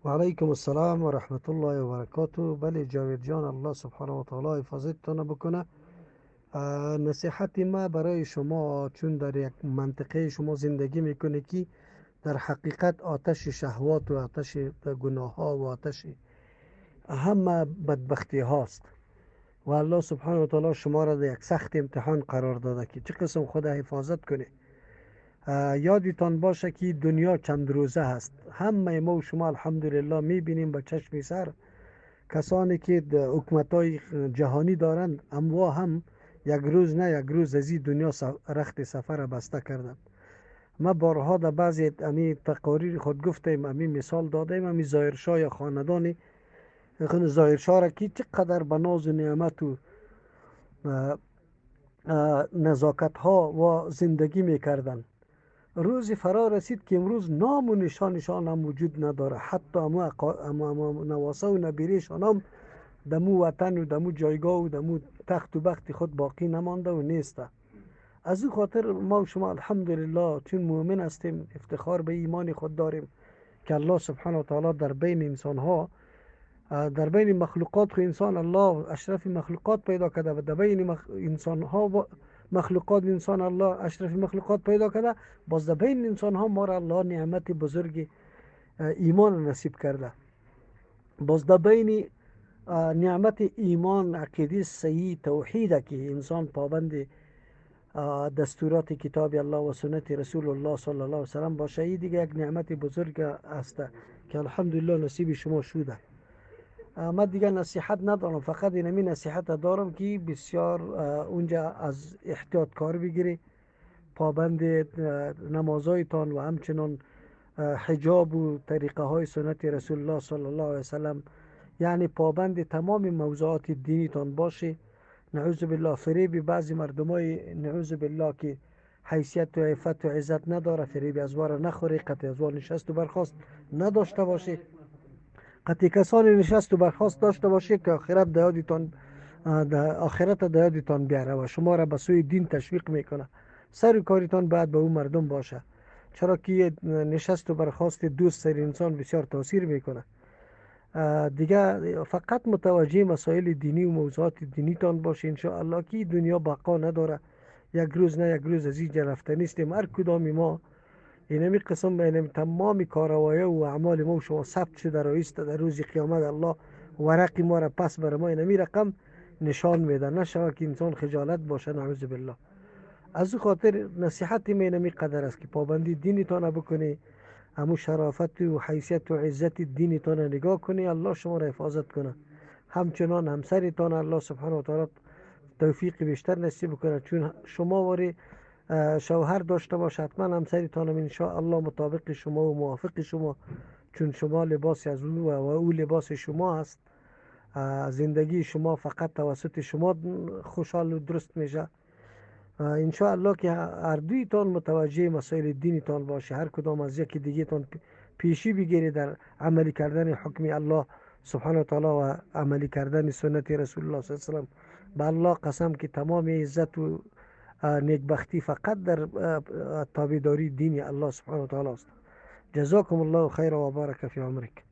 و علیکم السلام و رحمت الله و برکاته. بله جاوید جان، الله سبحانه و تعالی حفاظتتان بکنه. نصیحت ما برای شما، چون در یک منطقه شما زندگی میکنه که در حقیقت آتش شهوات و آتش گناه ها و آتش همه بدبختی هاست و الله سبحانه و تعالی شما را در یک سخت امتحان قرار داده که چه قسم خود حفاظت کنه. یادتان باشه که دنیا چند روزه هست. همه ما و شما الحمدلله میبینیم با چشم سر کسانی که حکومت‌های جهانی دارند، اموا هم یک روز نه یک روز از این دنیا رخت سفر بسته کردند. ما بارها در بعضی امی تقاریر خود گفتیم، امی مثال دادیم، امی ظاهرشاه یا خاندان ظاهرشاه را که چقدر به ناز و نعمت و نزاکت ها و زندگی میکردند. روزی فرا رسید که امروز نام و نشانشان هم وجود نداره. حتی امو نواسه و نبیرشان هم دمو وطن و دمو جایگاه و دمو تخت و بخت خود باقی نمانده و نیسته. از او خاطر ما و شما الحمدلله چون مؤمن هستیم افتخار به ایمان خود داریم که الله سبحانه و تعالی در بین انسان ها، در بین مخلوقات خو انسان الله اشرف مخلوقات پیدا کرده و در بین انسان ها و مخلوقات انسان الله اشرف مخلوقات پیدا کرده. باز در بین انسان ها ما را الله نعمت بزرگ ایمان نصیب کرده. باز در بین نعمت ایمان، عقیده صحیح، توحید که انسان پابند دستورات کتاب الله و سنت رسول الله صلی الله علیه و سلم باشه، این دیگه یک نعمت بزرگ است که الحمدلله نصیب شما شده. من دیگه نصیحت ندارم، فقط اینمی نصیحت دارم که بسیار اونجا از احتیاط کار بگیری، پابند نمازایتان و همچنان حجاب و طریقه های سنت رسول الله صلی الله علیه و سلم، یعنی پابند تمام موضوعات دینیتان باشه. نعوذ بالله فریب بعضی مردمای نعوذ بالله که حیثیت و عفت و عزت نداره، فریب ازوار نخوری، قطع ازوار نشست و برخاست نداشته باشه، قطع کسانی نشست و برخاست داشته باشه که آخرت دیادتان آخرت دیادتان بیاره و شما را به سوی دین تشویق میکنه. سر کاریتان باید به اون مردم باشه، چرا که نشست و برخاست دوست سر انسان بسیار تاثیر میکنه. دیگه فقط متوجه مسائل دینی و موضوعات دینی تان باشه ان شاء الله که دنیا بقا نداره. یک روز نه یک روز از اینجا رفته نیستیم. هر کدام ما اینمی قسم بینم تمام کاروایه و اعمال ما و شما ثبت شده رایست در روز قیامت الله ورق ما را پس بر ما اینمی رقم نشان میده. نشوه که انسان خجالت باشه، نعوذ بالله. از او خاطر نصیحت من اینمی قدر است که پابندی دینتان بکنی، همو شرافت و حیثیت و عزت دینتان نگاه کنی، الله شما را حفاظت کنه. همچنان همسرتان الله سبحانه و تعالی توفیق بیشتر نصیب کنه، چون شما وری شوهر داشته باشه حتما همسرتان هم ان شاء الله مطابق شما و موافق شما، چون شما لباس از او و او لباس شما است. زندگی شما فقط توسط شما خوشحال و درست میشه. ان شاء الله که هر دویتان متوجه مسائل دینتان باشه، هر کدام از یکی دیگه تان پیشی بگیری در عملی کردن حکم الله سبحانه و تعالی و عملی کردن سنت رسول الله صلی الله علیه و سلم. به الله قسم که تمام عزت و نیکبختی فقط در تابعداری دین الله سبحانه و تعالی است. جزاكم الله خيرا وبارك في عمرك.